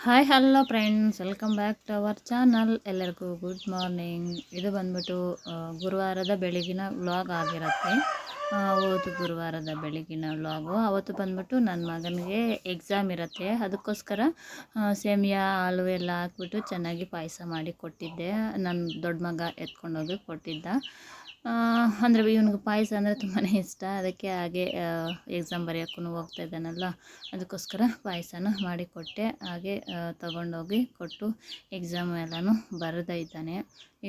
Hi hello friends, welcome back to our channel. ಎಲ್ಲರಿಗೂ good morning. ಇದು ಬಂದ್ಬಿಟ್ಟು ಗುರುವಾರದ ಬೆಳಗಿನ ವ್ಲಾಗ್ ಆಗಿರುತ್ತೆ. ಅವತ್ತು ಗುರುವಾರದ ಬೆಳಗಿನ ವ್ಲಾಗು. ಅವತ್ತು ಬಂದ್ಬಿಟ್ಟು ನನ್ನ ಮಗನಿಗೆ ಎಕ್ಸಾಮ್ ಇರುತ್ತೆ, ಅದಕ್ಕೋಸ್ಕರ ಸೇಮಿಯಾ ಹಾಲು ಎಲ್ಲ ಹಾಕ್ಬಿಟ್ಟು ಚೆನ್ನಾಗಿ ಪಾಯಸ ಮಾಡಿ ಕೊಟ್ಟಿದ್ದೆ. ನನ್ನ ದೊಡ್ಡ ಮಗ ಎತ್ಕೊಂಡೋಗಿ ಕೊಟ್ಟಿದ್ದ. ಅಂದರೆ ಇವನಿಗೆ ಪಾಯಸ ಅಂದರೆ ತುಂಬಾ ಇಷ್ಟ. ಅದಕ್ಕೆ ಹಾಗೆ ಎಕ್ಸಾಮ್ ಬರೆಯೋಕ್ಕೂ ಹೋಗ್ತಾ ಇದ್ದಾನಲ್ಲ, ಅದಕ್ಕೋಸ್ಕರ ಪಾಯಸನ ಮಾಡಿಕೊಟ್ಟೆ. ಹಾಗೆ ತಗೊಂಡೋಗಿ ಕೊಟ್ಟು ಎಕ್ಸಾಮ್ ಎಲ್ಲನೂ ಬರೆದ ಇದ್ದಾನೆ.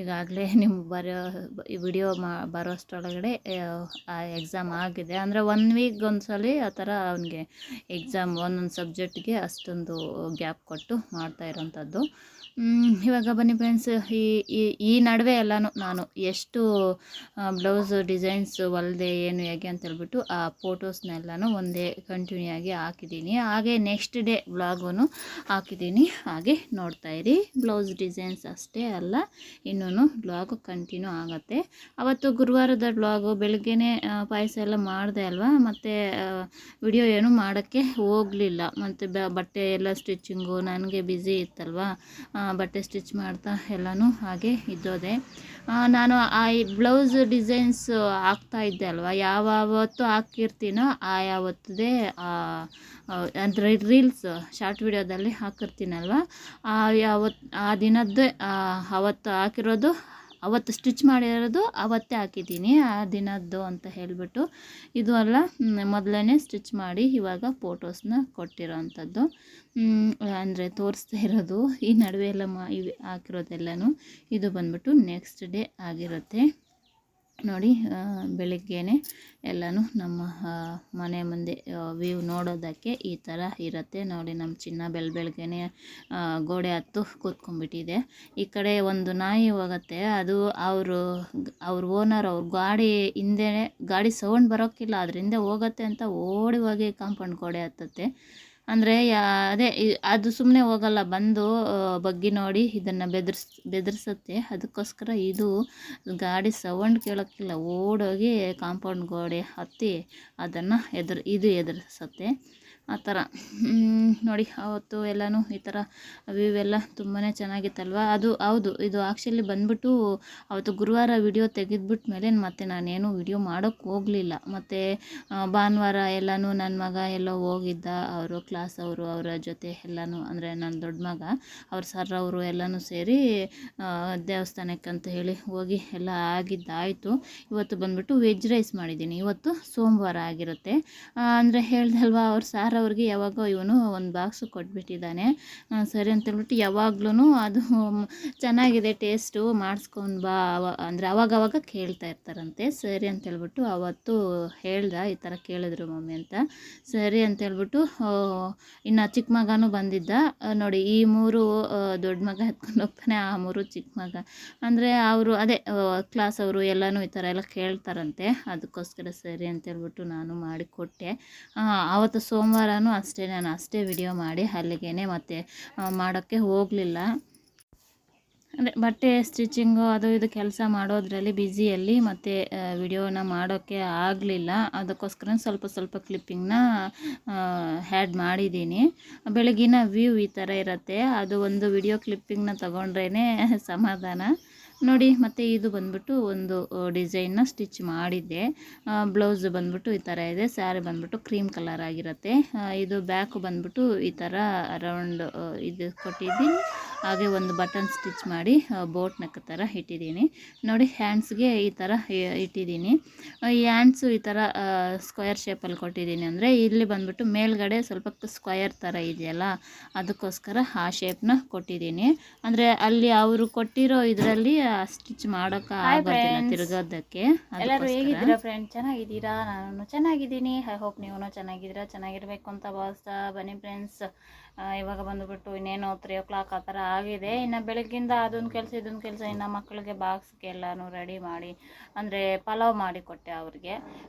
ಈಗಾಗಲೇ ನಿಮ್ಗೆ ಈ ವಿಡಿಯೋ ಬರೋಷ್ಟರೊಳಗಡೆ ಆ ಎಕ್ಸಾಮ್ ಆಗಿದೆ. ಅಂದರೆ 1 ವೀಕ್ ಒಂದ್ಸಲ ಆ ಥರ ಅವನಿಗೆ ಎಕ್ಸಾಮ್ ಒಂದೊಂದು ಸಬ್ಜೆಕ್ಟ್ಗೆ ಅಷ್ಟೊಂದು ಗ್ಯಾಪ್ ಕೊಟ್ಟು ಮಾಡ್ತಾ ಇರೋಂಥದ್ದು. ಇವಾಗ ಬನ್ನಿ ಫ್ರೆಂಡ್ಸ್, ಈ ನಡುವೆ ಎಲ್ಲನೂ ನಾನು ಎಷ್ಟು ಬ್ಲೌಸ್ ಡಿಸೈನ್ಸ್ ಹೊಲ್ದೆ ಏನು ಹೇಗೆ ಅಂತೇಳ್ಬಿಟ್ಟು ಆ ಫೋಟೋಸ್ನೆಲ್ಲನೂ ಒಂದೇ ಕಂಟಿನ್ಯೂ ಆಗಿ ಹಾಕಿದ್ದೀನಿ. ಹಾಗೆ ನೆಕ್ಸ್ಟ್ ಡೇ ವ್ಲಾಗು ಹಾಕಿದ್ದೀನಿ, ಹಾಗೆ ನೋಡ್ತಾಯಿರಿ. ಬ್ಲೌಸ್ ಡಿಸೈನ್ಸ್ ಅಷ್ಟೇ ಅಲ್ಲ, ಇನ್ನೂ ವ್ಲಾಗು ಕಂಟಿನ್ಯೂ ಆಗುತ್ತೆ. ಅವತ್ತು ಗುರುವಾರದ ವ್ಲಾಗು ಬೆಳಗ್ಗೆನೇ ಪಾಯಸ ಎಲ್ಲ ಮಾಡಿದೆ ಅಲ್ವಾ, ಮತ್ತು ವಿಡಿಯೋ ಏನು ಮಾಡೋಕ್ಕೆ ಹೋಗಲಿಲ್ಲ. ಮತ್ತು ಬಟ್ಟೆ ಎಲ್ಲ ಸ್ಟಿಚ್ಚಿಂಗು ನನಗೆ ಬ್ಯುಸಿ ಇತ್ತಲ್ವ, ಬಟ್ಟೆ ಸ್ಟಿಚ್ ಮಾಡ್ತಾ ಎಲ್ಲನೂ ಹಾಗೆ ಇದ್ದೋದೆ. ನಾನು ಆ ಬ್ಲೌಸ್ ಡಿಸೈನ್ಸ್ ಹಾಕ್ತಾ ಇದ್ದೆ ಅಲ್ವಾ, ಯಾವತ್ತು ಹಾಕಿರ್ತೀನೋ ಆ ಯಾವತ್ತದೇ ಅಂದರೆ ರೀಲ್ಸ್ ಶಾರ್ಟ್ ವಿಡಿಯೋದಲ್ಲಿ ಹಾಕಿರ್ತೀನಲ್ವ, ಆ ದಿನದ್ದೇ ಅವತ್ತು ಹಾಕಿರೋದು, ಅವತ್ತು ಸ್ಟಿಚ್ ಮಾಡಿರೋದು ಅವತ್ತೇ ಹಾಕಿದ್ದೀನಿ, ಆ ದಿನದ್ದು ಅಂತ ಹೇಳಿಬಿಟ್ಟು. ಇದು ಅಲ್ಲ, ಮೊದಲೇ ಸ್ಟಿಚ್ ಮಾಡಿ ಇವಾಗ ಫೋಟೋಸ್ನ ಕೊಟ್ಟಿರೋ ಅಂಥದ್ದು, ಅಂದರೆ ತೋರಿಸ್ತಾ ಇರೋದು. ಈ ನಡುವೆ ಎಲ್ಲ ಇವು ಹಾಕಿರೋದೆಲ್ಲನೂ ಇದು ಬಂದ್ಬಿಟ್ಟು ನೆಕ್ಸ್ಟ್ ಡೇ ಆಗಿರುತ್ತೆ. ನೋಡಿ, ಬೆಳಿಗ್ಗೆನೇ ಎಲ್ಲನೂ ನಮ್ಮ ಮನೆ ಮುಂದೆ ವ್ಯೂ ನೋಡೋದಕ್ಕೆ ಈ ಥರ ಇರುತ್ತೆ. ನೋಡಿ, ನಮ್ಮ ಚಿನ್ನ ಬೆಳಗ್ಗೆನೇ ಗೋಡೆ ಹತ್ತು ಕೂತ್ಕೊಂಡ್ಬಿಟ್ಟಿದೆ. ಈ ಕಡೆ ಒಂದು ನಾಯಿ ಹೋಗುತ್ತೆ, ಅದು ಅವ್ರ ಓನರ್ ಅವ್ರ ಗಾಡಿ ಹಿಂದೆ, ಗಾಡಿ ಸೌಂಡ್ ಬರೋಕ್ಕಿಲ್ಲ, ಅದರಿಂದ ಹೋಗುತ್ತೆ ಅಂತ ಓಡಿ ಹೋಗಿ ಕಾಂಪೌಂಡ್ ಗೋಡೆ ಹತ್ತುತ್ತೆ. ಅಂದರೆ ಅದೇ ಅದು ಸುಮ್ಮನೆ ಹೋಗಲ್ಲ, ಬಂದು ಬಗ್ಗಿ ನೋಡಿ ಇದನ್ನು ಬೆದರಿಸುತ್ತೆ. ಅದಕ್ಕೋಸ್ಕರ ಇದು ಗಾಡಿ ಸೌಂಡ್ ಕೇಳೋಕ್ಕಿಲ್ಲ, ಓಡೋಗಿ ಕಾಂಪೌಂಡ್ ಗೋಡೆ ಹತ್ತಿ ಅದನ್ನು ಎದುರಿಸುತ್ತೆ. ಆ ಥರ ನೋಡಿ, ಅವತ್ತು ಎಲ್ಲನೂ ಈ ಥರ ವ್ಯೂ ಎಲ್ಲ ತುಂಬಾ ಚೆನ್ನಾಗಿತ್ತಲ್ವ. ಅದು ಹೌದು, ಇದು ಆ್ಯಕ್ಚುಲಿ ಬಂದ್ಬಿಟ್ಟು ಅವತ್ತು ಗುರುವಾರ ವಿಡಿಯೋ ತೆಗೆದ್ಬಿಟ್ಟ ಮೇಲೆ ಮತ್ತೆ ನಾನೇನು ವಿಡಿಯೋ ಮಾಡೋಕ್ಕೆ ಹೋಗಲಿಲ್ಲ. ಮತ್ತು ಭಾನುವಾರ ಎಲ್ಲನೂ ನನ್ನ ಮಗ ಎಲ್ಲೋ ಹೋಗಿದ್ದ, ಅವರು ಕ್ಲಾಸ್ ಅವರ ಜೊತೆ ಎಲ್ಲನೂ, ಅಂದರೆ ನನ್ನ ದೊಡ್ಡ ಮಗ ಅವ್ರ ಸರ್ ಅವರು ಎಲ್ಲನೂ ಸೇರಿ ದೇವಸ್ಥಾನಕ್ಕಂತ ಹೇಳಿ ಹೋಗಿ ಎಲ್ಲ ಆಗಿದ್ದಾಯಿತು. ಇವತ್ತು ಬಂದ್ಬಿಟ್ಟು ವೆಜ್ ರೈಸ್ ಮಾಡಿದ್ದೀನಿ. ಇವತ್ತು ಸೋಮವಾರ ಆಗಿರುತ್ತೆ. ಅಂದರೆ ಹೇಳ್ದಲ್ವಾ, ಅವ್ರ ಸಾರ್ ಅವ್ರಿಗೆ ಯಾವಾಗೋ ಇವನು ಒಂದು ಬಾಕ್ಸು ಕೊಟ್ಬಿಟ್ಟಿದ್ದಾನೆ. ಸರಿ ಅಂತೇಳ್ಬಿಟ್ಟು ಯಾವಾಗ್ಲೂ ಅದು ಚೆನ್ನಾಗಿದೆ ಟೇಸ್ಟು, ಮಾಡಿಸ್ಕೊಂಡು ಬಾ ಅಂದರೆ ಅವಾಗವಾಗ ಕೇಳ್ತಾ ಇರ್ತಾರಂತೆ. ಸರಿ ಅಂತೇಳ್ಬಿಟ್ಟು ಅವತ್ತು ಹೇಳ್ದೆ, ಈ ಥರ ಕೇಳಿದ್ರು ಮಮ್ಮಿ ಅಂತ. ಸರಿ ಅಂತೇಳ್ಬಿಟ್ಟು ಇನ್ನು ಚಿಕ್ಕ ಮಗನೂ ಬಂದಿದ್ದ. ನೋಡಿ, ಈ 3 ದೊಡ್ಡ ಮಗ ಎತ್ಕೊಂಡು ಹೋಗ್ತಾನೆ, ಆ 3 ಚಿಕ್ಕ ಮಗ. ಅಂದರೆ ಅವರು ಅದೇ ಕ್ಲಾಸ್ ಅವರು ಎಲ್ಲನೂ ಈ ಥರ ಎಲ್ಲ ಕೇಳ್ತಾರಂತೆ, ಅದಕ್ಕೋಸ್ಕರ ಸರಿ ಅಂತೇಳ್ಬಿಟ್ಟು ನಾನು ಮಾಡಿಕೊಟ್ಟೆ. ಆವತ್ತು ಸೋಮವಾರನೂ ಅಷ್ಟೇ, ನಾನು ಅಷ್ಟೇ ವಿಡಿಯೋ ಮಾಡಿ ಅಲ್ಲಿಗೇ ಮತ್ತೆ ಮಾಡೋಕ್ಕೆ ಹೋಗಲಿಲ್ಲ. ಅಂದರೆ ಬಟ್ಟೆ ಸ್ಟಿಚಿಂಗು ಅದು ಇದು ಕೆಲಸ ಮಾಡೋದ್ರಲ್ಲಿ ಬ್ಯುಸಿಯಲ್ಲಿ ಮತ್ತು ವಿಡಿಯೋನ ಮಾಡೋಕ್ಕೆ ಆಗಲಿಲ್ಲ. ಅದಕ್ಕೋಸ್ಕರ ಸ್ವಲ್ಪ ಕ್ಲಿಪ್ಪಿಂಗ್ನ ಆ್ಯಡ್ ಮಾಡಿದ್ದೀನಿ. ಬೆಳಗಿನ ವ್ಯೂ ಈ ಥರ ಇರುತ್ತೆ. ಅದು ಒಂದು ವಿಡಿಯೋ ಕ್ಲಿಪ್ಪಿಂಗ್ನ ತಗೊಂಡ್ರೇ ಸಮಾಧಾನ. ನೋಡಿ, ಮತ್ತು ಇದು ಬಂದ್ಬಿಟ್ಟು ಒಂದು ಡಿಸೈನ್ನ ಸ್ಟಿಚ್ ಮಾಡಿದ್ದೆ. ಬ್ಲೌಸ್ ಬಂದ್ಬಿಟ್ಟು ಈ ಥರ ಇದೆ, ಸ್ಯಾರಿ ಬಂದ್ಬಿಟ್ಟು ಕ್ರೀಮ್ ಕಲರ್ ಆಗಿರುತ್ತೆ. ಇದು ಬ್ಯಾಕು ಬಂದ್ಬಿಟ್ಟು ಈ ಥರ ರೌಂಡ್ ಇದು ಕೊಟ್ಟಿದ್ದೀನಿ. ಹಾಗೆ ಒಂದು ಬಟನ್ ಸ್ಟಿಚ್ ಮಾಡಿ ಬೋಟ್ ನೆಕ್ ಥರ ಇಟ್ಟಿದ್ದೀನಿ. ನೋಡಿ, ಹ್ಯಾಂಡ್ಸ್ಗೆ ಈ ಥರ ಇಟ್ಟಿದ್ದೀನಿ. ಈ ಹ್ಯಾಂಡ್ಸು ಈ ಥರ ಸ್ಕ್ವೇರ್ ಶೇಪಲ್ಲಿ ಕೊಟ್ಟಿದ್ದೀನಿ. ಅಂದರೆ ಇಲ್ಲಿ ಬಂದ್ಬಿಟ್ಟು ಮೇಲ್ಗಡೆ ಸ್ವಲ್ಪ ಸ್ಕ್ವೇರ್ ಥರ ಇದೆಯಲ್ಲ, ಅದಕ್ಕೋಸ್ಕರ ಆ ಶೇಪ್ನ ಕೊಟ್ಟಿದ್ದೀನಿ. ಅಂದರೆ ಅಲ್ಲಿ ಅವರು ಕೊಟ್ಟಿರೋ ಇದರಲ್ಲಿ ಸ್ಟಿಚ್ ಮಾಡೋಕ್ಕೆ ಆಗೋದಿಲ್ಲ ತಿರುಗೋದಕ್ಕೆ. ಎಲ್ಲರೂ ಹೇಗಿದ್ದೀರಾ ಫ್ರೆಂಡ್? ಚೆನ್ನಾಗಿದ್ದೀರಾ? ನಾನು ಚೆನ್ನಾಗಿದ್ದೀನಿ. ಐ ಹೋಪ್ ನೀವು ಚೆನ್ನಾಗಿದ್ದೀರಾ, ಚೆನ್ನಾಗಿರಬೇಕು ಅಂತ ಭಾವಿಸ್ತಾ ಬನ್ನಿ ಫ್ರೆಂಡ್ಸ್. ಇವಾಗ ಬಂದುಬಿಟ್ಟು ಇನ್ನೇನು 3 o'clock ಆ ಥರ ಆಗಿದೆ. ಇನ್ನು ಬೆಳಗ್ಗಿಂದ ಅದೊಂದು ಕೆಲಸ ಇದೊಂದು ಕೆಲಸ. ಇನ್ನು ಮಕ್ಕಳಿಗೆ ಬಾಕ್ಸ್ಗೆ ಎಲ್ಲನೂ ರೆಡಿ ಮಾಡಿ, ಅಂದರೆ ಪಲಾವ್ ಮಾಡಿಕೊಟ್ಟೆ ಅವ್ರಿಗೆ.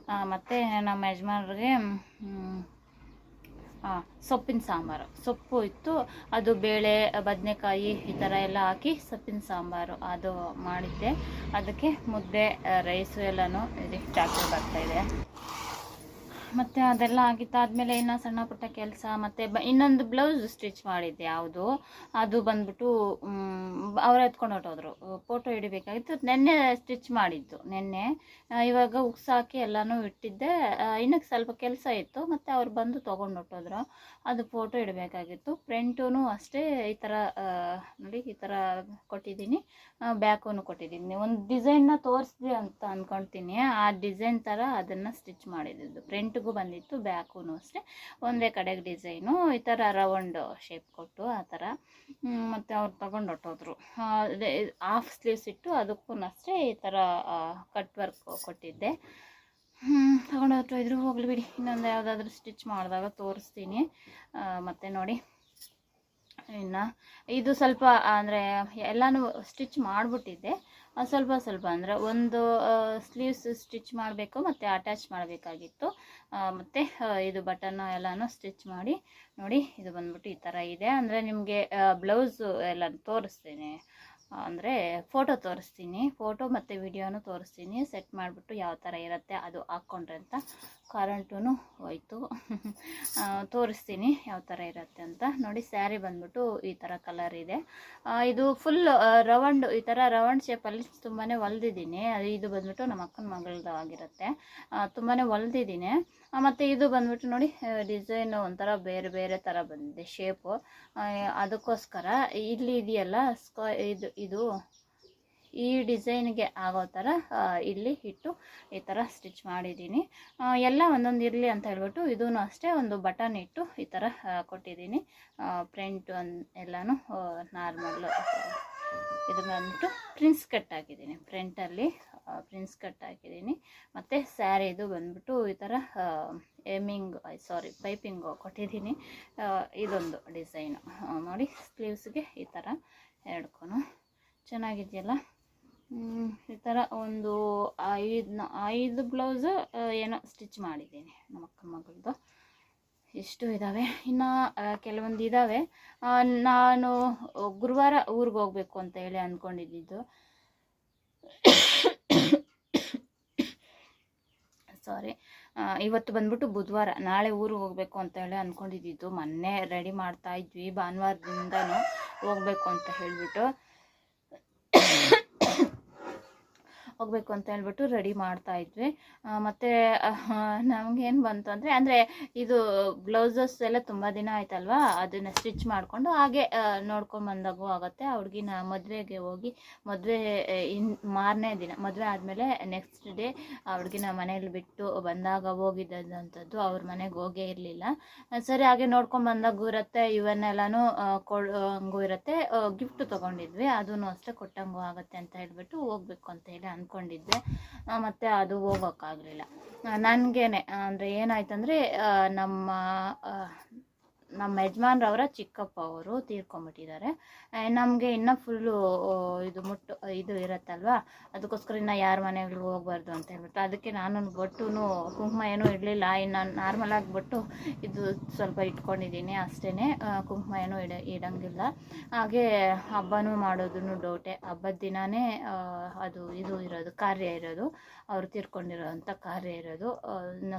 ಮತ್ತು ನಮ್ಮ ಯಜಮಾನ್ರಿಗೆ ಸೊಪ್ಪಿನ ಸಾಂಬಾರು, ಸೊಪ್ಪು ಇತ್ತು, ಅದು ಬೇಳೆ ಬದನೆಕಾಯಿ ಈ ಥರ ಎಲ್ಲ ಹಾಕಿ ಸೊಪ್ಪಿನ ಸಾಂಬಾರು ಅದು ಮಾಡಿದ್ದೆ. ಅದಕ್ಕೆ ಮುದ್ದೆ ರೈಸು ಎಲ್ಲನೂ ಇಲ್ಲಿ ಚಾಕರಿ ಬರ್ತಾಯಿದೆ. ಮತ್ತು ಅದೆಲ್ಲ ಆಗಿದ್ದಾದಮೇಲೆ ಇನ್ನು ಸಣ್ಣ ಪುಟ್ಟ ಕೆಲಸ ಮತ್ತು ಇನ್ನೊಂದು ಬ್ಲೌಸ್ ಸ್ಟಿಚ್ ಮಾಡಿದ್ದೆ ಯಾವುದು ಅದು ಬಂದ್ಬಿಟ್ಟು ಅವ್ರು ಎತ್ಕೊಂಡು ಹೊಟ್ಟೋದ್ರು. ಫೋಟೋ ಹಿಡಿಬೇಕಾಗಿತ್ತು. ನೆನ್ನೆ ಸ್ಟಿಚ್ ಮಾಡಿದ್ದು ನೆನ್ನೆ. ಇವಾಗ ಉಕ್ಸ್ ಹಾಕಿ ಎಲ್ಲನೂ ಇಟ್ಟಿದ್ದೆ. ಇನ್ನೂ ಸ್ವಲ್ಪ ಕೆಲಸ ಇತ್ತು ಮತ್ತು ಅವ್ರು ಬಂದು ತೊಗೊಂಡು ಹೊಟ್ಟೋದ್ರು. ಅದು ಫೋಟೋ ಇಡಬೇಕಾಗಿತ್ತು. ಫ್ರಂಟೂ ಅಷ್ಟೇ ಈ ಥರ ನೋಡಿ ಈ ಥರ ಕೊಟ್ಟಿದ್ದೀನಿ, ಬ್ಯಾಕೂ ಕೊಟ್ಟಿದ್ದೀನಿ. ಒಂದು ಡಿಸೈನ್ನ ತೋರಿಸಿದೆ ಅಂತ ಅಂದ್ಕೊಳ್ತೀನಿ. ಆ ಡಿಸೈನ್ ಥರ ಅದನ್ನು ಸ್ಟಿಚ್ ಮಾಡಿದ್ದು. ಫ್ರಂಟ್ಗೂ ಬಂದಿತ್ತು, ಬ್ಯಾಕೂ ಅಷ್ಟೇ ಒಂದೇ ಕಡೆಗೆ ಡಿಸೈನು ಈ ಥರ ರೌಂಡ್ ಶೇಪ್ ಕೊಟ್ಟು ಆ ಥರ. ಮತ್ತು ಅವ್ರು ತೊಗೊಂಡು ಹೊಟ್ಟೋದ್ರು. ಹಾಫ್ ಸ್ಲೀವ್ಸ್ ಇಟ್ಟು ಅದಕ್ಕೂ ಅಷ್ಟೇ ಈ ಥರ ಕಟ್ ವರ್ಕ್ ಕೊಟ್ಟಿದ್ದೆ. ತಗೊಂಡು ಹೊರಟೋದ್ರು. ಹೋಗ್ಲಿ ಬಿಡಿ, ಇನ್ನೊಂದು ಯಾವುದಾದ್ರೂ ಸ್ಟಿಚ್ ಮಾಡಿದಾಗ ತೋರಿಸ್ತೀನಿ. ಮತ್ತು ನೋಡಿ ಇನ್ನು ಇದು ಸ್ವಲ್ಪ ಅಂದರೆ ಎಲ್ಲನೂ ಸ್ಟಿಚ್ ಮಾಡಿಬಿಟ್ಟಿದ್ದೆ. ಸ್ವಲ್ಪ ಅಂದರೆ ಒಂದು ಸ್ಲೀವ್ಸ್ ಸ್ಟಿಚ್ ಮಾಡಬೇಕು ಮತ್ತು ಅಟ್ಯಾಚ್ ಮಾಡಬೇಕಾಗಿತ್ತು. ಮತ್ತು ಇದು ಬಟನ್ನು ಎಲ್ಲನೂ ಸ್ಟಿಚ್ ಮಾಡಿ ನೋಡಿ. ಇದು ಬಂದ್ಬಿಟ್ಟು ಈ ಥರ ಇದೆ. ಅಂದರೆ ನಿಮಗೆ ಬ್ಲೌಸು ಎಲ್ಲ ತೋರಿಸ್ತೀನಿ, ಅಂದರೆ ಫೋಟೋ ತೋರಿಸ್ತೀನಿ, ಫೋಟೋ ಮತ್ತು ವಿಡಿಯೋನು ತೋರಿಸ್ತೀನಿ. ಸೆಟ್ ಮಾಡಿಬಿಟ್ಟು ಯಾವ ಥರ ಇರುತ್ತೆ ಅದು ಹಾಕ್ಕೊಂಡ್ರೆ ಅಂತ. ಕರೆಂಟೂ ಹೋಯ್ತು. ತೋರಿಸ್ತೀನಿ ಯಾವ ಥರ ಇರುತ್ತೆ ಅಂತ. ನೋಡಿ ಸ್ಯಾರಿ ಬಂದ್ಬಿಟ್ಟು ಈ ಥರ ಕಲರ್ ಇದೆ. ಇದು ಫುಲ್ ರೌಂಡ್ ಈ ಥರ ರೌಂಡ್ ಶೇಪಲ್ಲಿ ತುಂಬಾ ಹೊಲ್ದಿದ್ದೀನಿ. ಇದು ಬಂದ್ಬಿಟ್ಟು ನಮ್ಮ ಅಕ್ಕನ ಮಗಳದ್ದು ಆಗಿರುತ್ತೆ. ತುಂಬಾ ಹೊಲ್ದಿದ್ದೀನಿ. ಮತ್ತು ಇದು ಬಂದ್ಬಿಟ್ಟು ನೋಡಿ ಡಿಸೈನು ಒಂಥರ ಬೇರೆ ಬೇರೆ ಥರ ಬಂದಿದೆ ಶೇಪು. ಅದಕ್ಕೋಸ್ಕರ ಇಲ್ಲಿ ಇದೆಯಲ್ಲ ಇದು ಈ ಡಿಸೈನ್ಗೆ ಆಗೋ ಥರ ಇಲ್ಲಿ ಇಟ್ಟು ಈ ಥರ ಸ್ಟಿಚ್ ಮಾಡಿದ್ದೀನಿ. ಎಲ್ಲ ಒಂದೊಂದು ಇರಲಿ ಅಂತ ಹೇಳ್ಬಿಟ್ಟು ಇದೂ ಅಷ್ಟೇ ಒಂದು ಬಟನ್ ಇಟ್ಟು ಈ ಥರ ಕೊಟ್ಟಿದ್ದೀನಿ. ಫ್ರಂಟ್ ಎಲ್ಲನೂ ನಾರ್ಮಲ್. ಇದು ಬಂದ್ಬಿಟ್ಟು ಪ್ರಿನ್ಸ್ ಕಟ್ ಹಾಕಿದ್ದೀನಿ, ಫ್ರಂಟಲ್ಲಿ ಪ್ರಿನ್ಸ್ ಕಟ್ ಹಾಕಿದ್ದೀನಿ. ಮತ್ತು ಸ್ಯಾರಿದು ಬಂದ್ಬಿಟ್ಟು ಈ ಥರ ಪೈಪಿಂಗು ಕೊಟ್ಟಿದ್ದೀನಿ. ಇದೊಂದು ಡಿಸೈನು ನೋಡಿ, ಸ್ಲೀವ್ಸ್ಗೆ ಈ ಥರ ಎರಡ್ಕೊನು ಚೆನ್ನಾಗಿದೆಯಲ್ಲ. ಈ ಥರ ಒಂದು 5 ಬ್ಲೌಸು ಏನೋ ಸ್ಟಿಚ್ ಮಾಡಿದ್ದೀನಿ ನಮ್ಮ ಅಕ್ಕನ ಮಗಳದ್ದು. ಇಷ್ಟು ಇದ್ದಾವೆ. ಇನ್ನು ಕೆಲವೊಂದು ಇದ್ದಾವೆ. ನಾನು ಗುರುವಾರ ಊರಿಗೆ ಹೋಗ್ಬೇಕು ಅಂತ ಹೇಳಿ ಅಂದ್ಕೊಂಡಿದ್ದು. ಇವತ್ತು ಬಂದ್ಬಿಟ್ಟು ಬುಧವಾರ, ನಾಳೆ ಊರಿಗೆ ಹೋಗ್ಬೇಕು ಅಂತ ಹೇಳಿ ಅಂದ್ಕೊಂಡಿದ್ದು. ಮೊನ್ನೆ ರೆಡಿ ಮಾಡ್ತಾ ಇದ್ವಿ, ಭಾನುವಾರದಿಂದನೂ ಹೋಗ್ಬೇಕು ಅಂತ ಹೇಳಿಬಿಟ್ಟು ರೆಡಿ ಮಾಡ್ತಾ ಇದ್ವಿ. ಮತ್ತು ನಮಗೇನು ಬಂತು ಅಂದರೆ ಇದು ಬ್ಲೌಸಸ್ ಎಲ್ಲ ತುಂಬ ದಿನ ಆಯ್ತಲ್ವ, ಅದನ್ನು ಸ್ಟಿಚ್ ಮಾಡಿಕೊಂಡು ಹಾಗೆ ನೋಡ್ಕೊಂಡು ಬಂದಾಗೂ ಆಗುತ್ತೆ. ಆ ಹುಡುಗಿನ ಮದುವೆಗೆ ಹೋಗಿ ಮಾರನೇ ದಿನ ಮದುವೆ ಆದಮೇಲೆ ನೆಕ್ಸ್ಟ್ ಡೇ ಆ ಹುಡುಗಿನ ಮನೇಲಿ ಬಿಟ್ಟು ಬಂದಾಗ ಹೋಗಿದ್ದಂಥದ್ದು. ಅವ್ರ ಮನೆಗೆ ಹೋಗೇ ಇರಲಿಲ್ಲ. ಸರಿ ಹಾಗೆ ನೋಡ್ಕೊಂಡು ಬಂದಾಗೂ ಇರುತ್ತೆ, ಇವನ್ನೆಲ್ಲನೂ ಹಂಗೂ ಇರುತ್ತೆ. ಗಿಫ್ಟ್ ತೊಗೊಂಡಿದ್ವಿ, ಅದೂ ಅಷ್ಟೇ ಕೊಟ್ಟಂಗೂ ಆಗುತ್ತೆ ಅಂತ ಹೇಳ್ಬಿಟ್ಟು ಹೋಗ್ಬೇಕು ಅಂತ ಹೇಳಿ ಅಂದ್ಕೊಂಡಿದ್ದೆ. ಮತ್ತು ಅದು ಹೋಗೋಕ್ಕಾಗಲಿಲ್ಲ. ನನಗೇನೆ ಅಂದರೆ ಏನಾಯ್ತಂದರೆ ನಮ್ಮ ಯಜಮಾನ್ರವರ ಚಿಕ್ಕಪ್ಪ ಅವರು ತೀರ್ಕೊಂಬಿಟ್ಟಿದ್ದಾರೆ. ನಮಗೆ ಇನ್ನೂ ಫುಲ್ಲು ಇದು ಇರುತ್ತಲ್ವ, ಅದಕ್ಕೋಸ್ಕರ ಇನ್ನು ಯಾರ ಮನೆಗಳಿಗೂ ಹೋಗ್ಬಾರ್ದು ಅಂತ ಹೇಳ್ಬಿಟ್ಟು ಅದಕ್ಕೆ ನಾನು ಬೊಟ್ಟು ಕುಂಕುಮ ಏನೂ ಇಡಲಿಲ್ಲ. ಇನ್ನು ನಾರ್ಮಲಾಗಿ ಬೊಟ್ಟು ಇದು ಸ್ವಲ್ಪ ಇಟ್ಕೊಂಡಿದ್ದೀನಿ ಅಷ್ಟೇ. ಕುಂಕುಮ ಏನೂ ಇಡೋಂಗಿಲ್ಲ. ಹಾಗೆ ಹಬ್ಬನೂ ಮಾಡೋದೂ ಡೌಟೆ. ಹಬ್ಬದ ದಿನವೇ ಇದು ಇರೋದು ಕಾರ್ಯ ಇರೋದು, ಅವರು ತೀರ್ಕೊಂಡಿರೋಂಥ ಕಾರ್ಯ ಇರೋದು.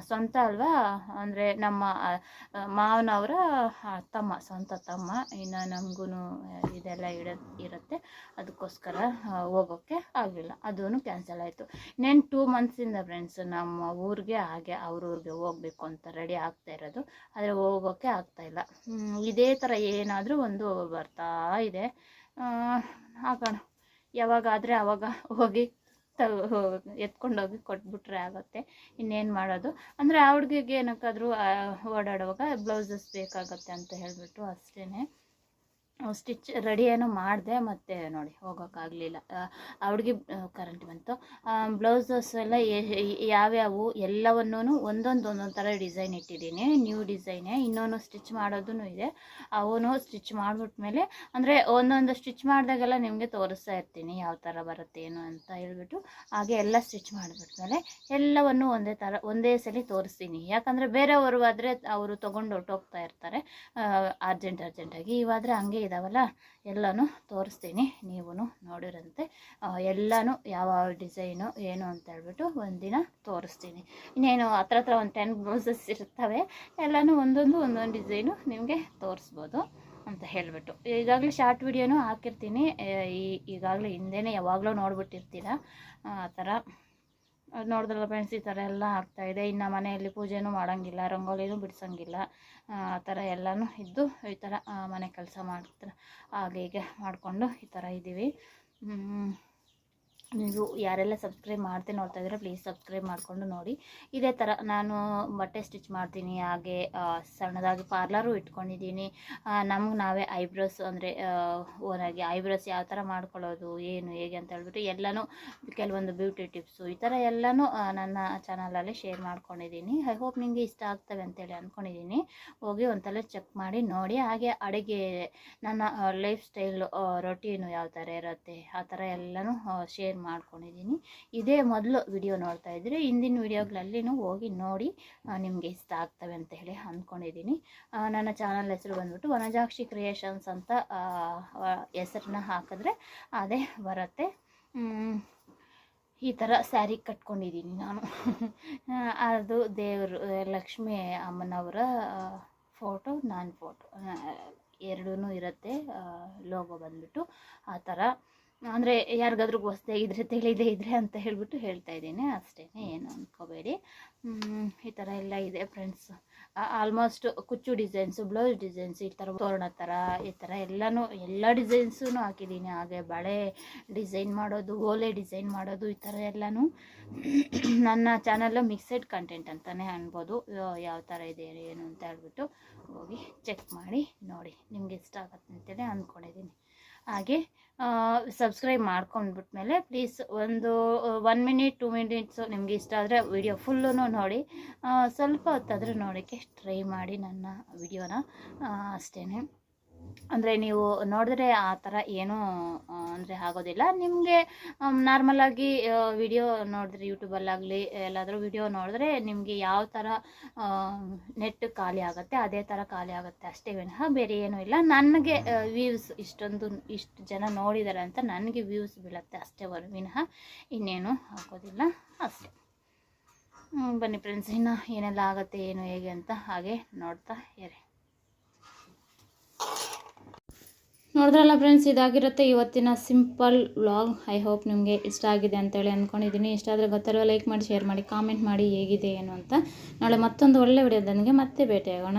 ಸ್ವಂತ ಅಲ್ವಾ, ಅಂದರೆ ನಮ್ಮ ಮಾವನವರ ಸ್ವಂತ ತಮ್ಮ. ಇನ್ನು ನಮಗೂ ಇದೆಲ್ಲ ಇರುತ್ತೆ, ಅದಕ್ಕೋಸ್ಕರ ಹೋಗೋಕ್ಕೆ ಆಗಲಿಲ್ಲ. ಅದೂ ಕ್ಯಾನ್ಸಲ್ ಆಯಿತು. ಇನ್ನೇನು 2 ಮಂತ್ಸಿಂದ ಫ್ರೆಂಡ್ಸ್ ನಮ್ಮ ಊರಿಗೆ ಹಾಗೆ ಅವ್ರ ಊರಿಗೆ ಹೋಗಬೇಕು ಅಂತ ರೆಡಿ ಆಗ್ತಾ ಇರೋದು, ಆದರೆ ಹೋಗೋಕ್ಕೆ ಆಗ್ತಾಯಿಲ್ಲ. ಇದೇ ಥರ ಏನಾದರೂ ಒಂದು ಬರ್ತಾ ಇದೆ. ಹಾಕೋಣ, ಯಾವಾಗಾದರೆ ಆವಾಗ ಹೋಗಿ ಎತ್ಕೊಂಡೋಗಿ ಕೊಟ್ಬಿಟ್ರೆ ಆಗುತ್ತೆ. ಇನ್ನೇನು ಮಾಡೋದು. ಅಂದರೆ ಆ ಹುಡುಗಿಗೆ ಏನಕ್ಕಾದರೂ ಓಡಾಡುವಾಗ ಬ್ಲೌಸಸ್ ಬೇಕಾಗತ್ತೆ ಅಂತ ಹೇಳಿಬಿಟ್ಟು ಅಷ್ಟೇ ಸ್ಟಿಚ್ ರೆಡಿ ಏನೋ ಮಾಡಿದೆ. ಮತ್ತು ನೋಡಿ ಹೋಗೋಕ್ಕಾಗಲಿಲ್ಲ. ಆ ಹುಡುಗಿ ಕರೆಂಟ್ ಬಂತು. ಬ್ಲೌಸಸ್ ಎಲ್ಲ ಯಾವ್ಯಾವು ಎಲ್ಲವನ್ನೂ ಒಂದೊಂದು ಥರ ಡಿಸೈನ್ ಇಟ್ಟಿದ್ದೀನಿ. ನ್ಯೂ ಡಿಸೈನೇ. ಇನ್ನೊಂದು ಸ್ಟಿಚ್ ಮಾಡೋದೂ ಇದೆ. ಅವನು ಸ್ಟಿಚ್ ಮಾಡಿಬಿಟ್ಮೇಲೆ ಅಂದರೆ ಒಂದೊಂದು ಸ್ಟಿಚ್ ಮಾಡಿದಾಗೆಲ್ಲ ನಿಮಗೆ ತೋರಿಸ್ತಾ ಇರ್ತೀನಿ ಯಾವ ಥರ ಬರುತ್ತೆ ಏನು ಅಂತ ಹೇಳ್ಬಿಟ್ಟು. ಹಾಗೆ ಎಲ್ಲ ಸ್ಟಿಚ್ ಮಾಡಿಬಿಟ್ಮೇಲೆ ಎಲ್ಲವನ್ನು ಒಂದೇ ಸಲ ತೋರಿಸ್ತೀನಿ. ಯಾಕಂದರೆ ಬೇರೆಯವರು ಆದರೆ ಅವರು ತೊಗೊಂಡು ಹೊರ್ಟೋಗ್ತಾ ಇರ್ತಾರೆ ಅರ್ಜೆಂಟಾಗಿ. ಇವಾದರೆ ಹಂಗೆ ಇದಾವಲ್ಲ ಎಲ್ಲನೂ ತೋರಿಸ್ತೀನಿ, ನೀವು ನೋಡಿರಂತೆ. ಎಲ್ಲನೂ ಯಾವ ಡಿಸೈನು ಏನು ಅಂತ ಹೇಳ್ಬಿಟ್ಟು ಒಂದಿನ ತೋರಿಸ್ತೀನಿ. ಇನ್ನೇನು ಹತ್ರ ಒಂದು 10 ಬ್ಲೌಸಸ್ ಇರ್ತವೆ, ಎಲ್ಲನೂ ಒಂದೊಂದು ಡಿಸೈನು ನಿಮಗೆ ತೋರಿಸ್ಬೋದು ಅಂತ ಹೇಳಿಬಿಟ್ಟು. ಈಗಾಗಲೇ ಶಾರ್ಟ್ ವಿಡಿಯೋನೂ ಹಾಕಿರ್ತೀನಿ, ಈಗಾಗಲೇ ಹಿಂದೆನೇ ಯಾವಾಗಲೂ ನೋಡ್ಬಿಟ್ಟಿರ್ತೀರ. ಆ ಥರ ನೋಡಿದ್ರಲ್ಲ ಫ್ರೆಂಡ್ಸ್, ಈ ಥರ ಎಲ್ಲ ಆಗ್ತಾಯಿದೆ. ಇನ್ನು ಮನೆಯಲ್ಲಿ ಪೂಜೆನೂ ಮಾಡೋಂಗಿಲ್ಲ, ರಂಗೋಲಿನೂ ಬಿಡಿಸೋಂಗಿಲ್ಲ, ಆ ಥರ ಎಲ್ಲನೂ ಇದ್ದು ಈ ಥರ ಮನೆ ಕೆಲಸ ಮಾಡ್ತಾರೆ, ಹಾಗೆ ಹೀಗೆ ಮಾಡಿಕೊಂಡು ಈ ಥರ ಇದ್ದೀವಿ. ನೀವು ಯಾರೆಲ್ಲ ಸಬ್ಸ್ಕ್ರೈಬ್ ಮಾಡ್ತಾ ನೋಡ್ತಾ ಇದ್ದೀರಾ ಪ್ಲೀಸ್ ಸಬ್ಸ್ಕ್ರೈಬ್ ಮಾಡಿಕೊಂಡು ನೋಡಿ. ಇದೇ ಥರ ನಾನು ಬಟ್ಟೆ ಸ್ಟಿಚ್ ಮಾಡ್ತೀನಿ, ಹಾಗೆ ಸಣ್ಣದಾಗಿ ಪಾರ್ಲರು ಇಟ್ಕೊಂಡಿದ್ದೀನಿ. ನಮ್ಗೆ ನಾವೇ ಐಬ್ರೋಸ್ ಅಂದರೆ ಓನಾಗಿ ಐಬ್ರೋಸ್ ಯಾವ ಥರ ಮಾಡ್ಕೊಳ್ಳೋದು ಏನು ಹೇಗೆ ಅಂತ ಹೇಳ್ಬಿಟ್ಟು ಎಲ್ಲನೂ ಕೆಲವೊಂದು ಬ್ಯೂಟಿ ಟಿಪ್ಸು ಈ ಥರ ಎಲ್ಲನೂ ನನ್ನ ಚಾನಲಲ್ಲಿ ಶೇರ್ ಮಾಡ್ಕೊಂಡಿದ್ದೀನಿ. ಐ ಹೋಪ್ ನಿಮಗೆ ಇಷ್ಟ ಆಗ್ತವೆ ಅಂತೇಳಿ ಅಂದ್ಕೊಂಡಿದ್ದೀನಿ. ಹೋಗಿ ಒಂದ್ಸಲ ಚೆಕ್ ಮಾಡಿ ನೋಡಿ. ಹಾಗೆ ಅಡುಗೆ ನನ್ನ ಲೈಫ್ ಸ್ಟೈಲು ರೊಟೀನು ಯಾವ ಥರ ಇರುತ್ತೆ ಆ ಥರ ಎಲ್ಲನೂ ಶೇರ್ ಮಾಡ್ಕೊಂಡಿದ್ದೀನಿ. ಇದೇ ಮೊದಲು ವಿಡಿಯೋ ನೋಡ್ತಾ ಇದ್ದರೆ ಹಿಂದಿನ ವಿಡಿಯೋಗಳಲ್ಲಿನೂ ಹೋಗಿ ನೋಡಿ, ನಿಮಗೆ ಇಷ್ಟ ಆಗ್ತವೆ ಅಂತ ಹೇಳಿ ಅಂದ್ಕೊಂಡಿದ್ದೀನಿ. ನನ್ನ ಚಾನಲ್ ಹೆಸರು ಬಂದ್ಬಿಟ್ಟು ವನಜಾಕ್ಷಿ ಕ್ರಿಯೇಷನ್ಸ್ ಅಂತ ಹೆಸರನ್ನ ಹಾಕಿದ್ರೆ ಅದೇ ಬರುತ್ತೆ. ಈ ಥರ ಸ್ಯಾರಿ ಕಟ್ಕೊಂಡಿದ್ದೀನಿ ನಾನು. ಅದು ದೇವರು ಲಕ್ಷ್ಮೀ ಅಮ್ಮನವರ ಫೋಟೋ, ನನ್ನ ಫೋಟೋ ಎರಡೂ ಇರುತ್ತೆ. ಲೋಗೋ ಬಂದ್ಬಿಟ್ಟು ಆ ಥರ. ಅಂದರೆ ಯಾರಿಗಾದ್ರೂ ಹೊಸ್ದಾಗಿದ್ರೆ ತಿಳಿದೇ ಇದ್ದರೆ ಅಂತ ಹೇಳ್ಬಿಟ್ಟು ಹೇಳ್ತಾ ಇದ್ದೀನಿ ಅಷ್ಟೇ, ಏನು ಅಂದ್ಕೋಬೇಡಿ. ಈ ಥರ ಎಲ್ಲ ಇದೆ ಫ್ರೆಂಡ್ಸ್. ಆಲ್ಮೋಸ್ಟ್ ಕುಚ್ಚು ಡಿಸೈನ್ಸು, ಬ್ಲೌಸ್ ಡಿಸೈನ್ಸ್, ಈ ಥರ ತೋರಣ ಥರ ಈ ಥರ ಎಲ್ಲ ಡಿಸೈನ್ಸೂ ಹಾಕಿದ್ದೀನಿ. ಹಾಗೆ ಬಳೆ ಡಿಸೈನ್ ಮಾಡೋದು, ಓಲೆ ಡಿಸೈನ್ ಮಾಡೋದು, ಈ ಥರ ಎಲ್ಲನೂ ನನ್ನ ಚಾನಲ್ಲು ಮಿಕ್ಸೆಡ್ ಕಂಟೆಂಟ್ ಅಂತಲೇ ಅನ್ಬೋದು. ಯಾವ ಥರ ಇದೆ ಏನು ಅಂತ ಹೇಳ್ಬಿಟ್ಟು ಹೋಗಿ ಚೆಕ್ ಮಾಡಿ ನೋಡಿ, ನಿಮ್ಗೆ ಇಷ್ಟ ಆಗುತ್ತೆ ಅಂತೇಳಿ ಅಂದ್ಕೊಂಡಿದ್ದೀನಿ. ಹಾಗೆ ಸಬ್ಸ್ಕ್ರೈಬ್ ಮಾಡ್ಕೊಂಡ್ಬಿಟ್ಮೇಲೆ ಪ್ಲೀಸ್ ಒಂದು 1 ಮಿನಿಟ್ 2 ಮಿನಿಟ್ಸು ನಿಮಗೆ ಇಷ್ಟ ಆದರೆ ವಿಡಿಯೋ ಫುಲ್ಲೂ ನೋಡಿ, ಸ್ವಲ್ಪ ಹೊತ್ತಾದರೂ ನೋಡೋಕ್ಕೆ ಟ್ರೈ ಮಾಡಿ ನನ್ನ ವಿಡಿಯೋನ, ಅಷ್ಟೇ. ಅಂದರೆ ನೀವು ನೋಡಿದ್ರೆ ಆ ಥರ ಏನೂ ಅಂದರೆ ಆಗೋದಿಲ್ಲ. ನಿಮಗೆ ನಾರ್ಮಲಾಗಿ ವಿಡಿಯೋ ನೋಡಿದ್ರೆ ಯೂಟ್ಯೂಬಲ್ಲಾಗಲಿ ಎಲ್ಲಾದರೂ ವಿಡಿಯೋ ನೋಡಿದ್ರೆ ನಿಮಗೆ ಯಾವ ಥರ ನೆಟ್ ಖಾಲಿ ಆಗುತ್ತೆ ಅದೇ ಥರ ಖಾಲಿ ಆಗುತ್ತೆ ಅಷ್ಟೇ ವಿನಃ ಬೇರೆ ಏನೂ ಇಲ್ಲ. ನನಗೆ ವ್ಯೂಸ್ ಇಷ್ಟು ಜನ ನೋಡಿದ್ದಾರೆ ಅಂತ ನನಗೆ ವ್ಯೂಸ್ ಬೀಳುತ್ತೆ ಅಷ್ಟೇ ವಿನಃ ಇನ್ನೇನು ಆಗೋದಿಲ್ಲ ಅಷ್ಟೇ. ಬನ್ನಿ ಫ್ರೆಂಡ್ಸ್, ಇನ್ನು ಏನೆಲ್ಲ ಆಗುತ್ತೆ ಏನು ಹೇಗೆ ಅಂತ ಹಾಗೆ ನೋಡ್ತಾ ಇರಿ. ನೋಡಿದ್ರಲ್ಲ ಫ್ರೆಂಡ್ಸ್, ಇದಾಗಿರುತ್ತೆ ಇವತ್ತಿನ ಸಿಂಪಲ್ ವ್ಲಾಗ್. ಐ ಹೋಪ್ ನಿಮಗೆ ಇಷ್ಟ ಆಗಿದೆ ಅಂತೇಳಿ ಅಂದ್ಕೊಂಡಿದ್ದೀನಿ. ಇಷ್ಟ ಆದರೆ ಗೊತ್ತಿರೋ ಲೈಕ್ ಮಾಡಿ, ಶೇರ್ ಮಾಡಿ, ಕಾಮೆಂಟ್ ಮಾಡಿ ಹೇಗಿದೆ ಏನು ಅಂತ. ನಾಳೆ ಮತ್ತೊಂದು ಒಳ್ಳೆ ವಿಡಿಯೋದೊಂದಿಗೆ ಮತ್ತೆ ಭೇಟಿಯಾಗೋಣ.